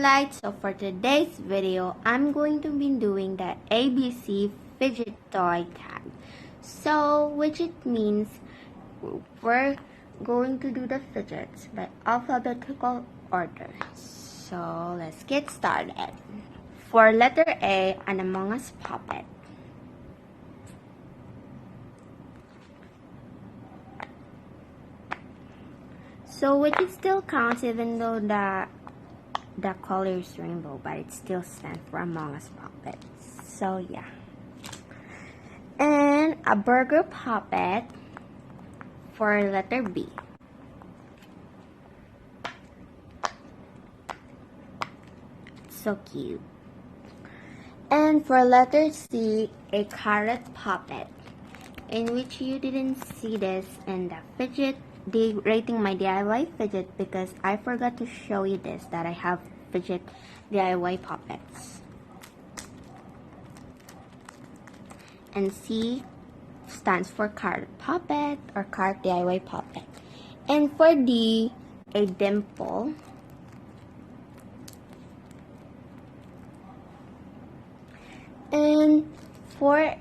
Moonlight. So for today's video, I'm going to be doing the ABC fidget toy tag. So which it means we're going to do the fidgets by alphabetical order. So let's get started. For letter A, an Among Us puppet. So which it still counts even though the color is rainbow, but it still stands for Among Us puppet. So yeah. And a burger puppet for letter B. So cute. And for letter C, a carrot puppet, in which you didn't see this in the fidget rating my DIY fidget because I forgot to show you this, that I have fidget DIY puppets. And C stands for carrot puppet or carrot DIY puppet. And for D, a dimple. And for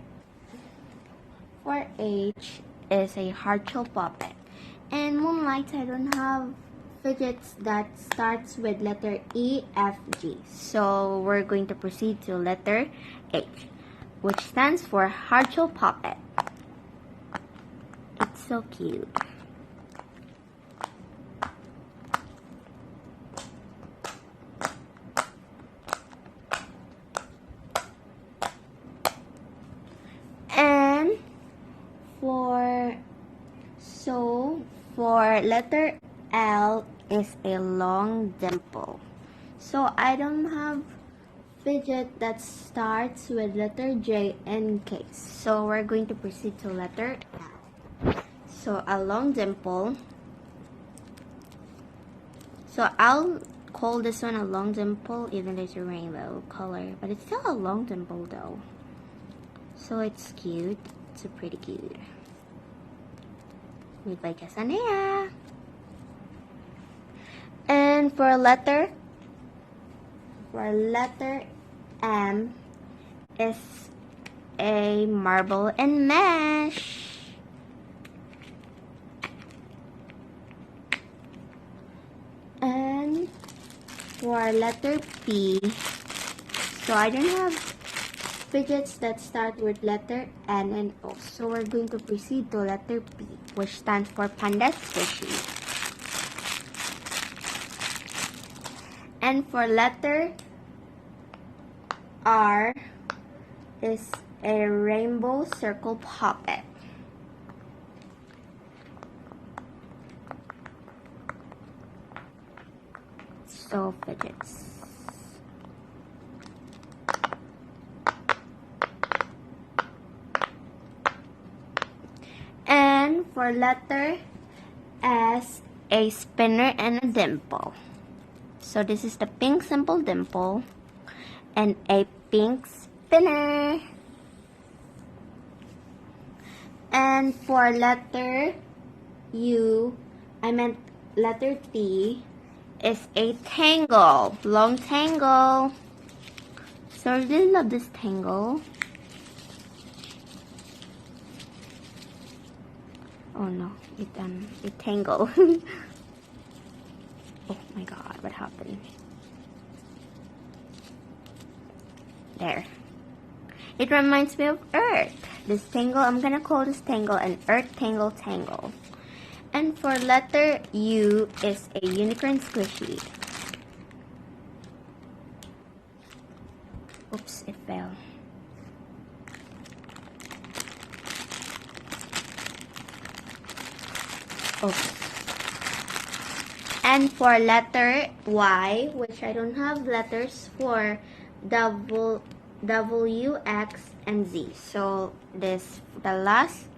H is a heart shell puppet. And Moonlights, I don't have fidgets that starts with letter E, F, G. So we're going to proceed to letter H, which stands for heart shell puppet. It's so cute. And for letter L is a long dimple. So I don't have fidget that starts with letter J and K. So we're going to proceed to letter L. So a long dimple. So I'll call this one a long dimple even though it's a rainbow color. But it's still a long dimple though. So it's cute. It's pretty cute. Made by anniyah. And for letter M is a marble and mesh. And for letter P, so I don't have fidgets that start with letter N and O. So we're going to proceed to letter P, which stands for Panda Squishy. And for letter R is a rainbow circle puppet. So fidgets. And for letter S, a spinner and a dimple. So this is the pink simple dimple and a pink spinner. And for letter letter T is a tangle, long tangle. So I really love this tangle. Oh no, it tangled. Oh my god, what happened? There. It reminds me of Earth. This tangle, I'm gonna call this tangle an Earth tangle tangle. And for letter U is a unicorn squishy. Oops, it fell. Okay. And for letter Y, which I don't have letters for W, X, and Z. So this the last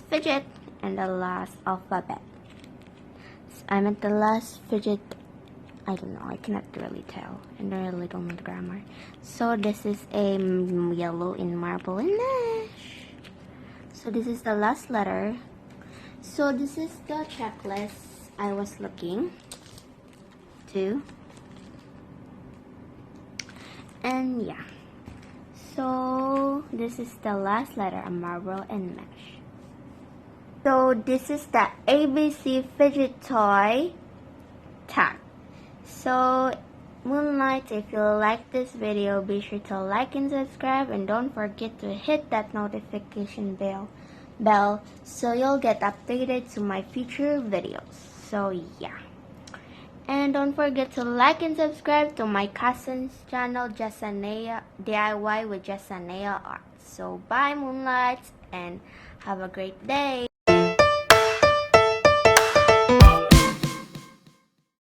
fidget and the last alphabet. I meant the last fidget. I don't know. I cannot really tell. And I really don't know the grammar. So this is a yellow in marble and mesh. So this is the last letter. So this is the checklist I was looking. too. And yeah, so this is the last letter, a marble and mesh. So this is the ABC fidget toy tag. So Moonlight, if you like this video, be sure to like and subscribe, and don't forget to hit that notification bell so you'll get updated to my future videos. So yeah, and don't forget to like and subscribe to my cousin's channel, anniyah DIY with anniyah Art. So bye Moonlights, and have a great day.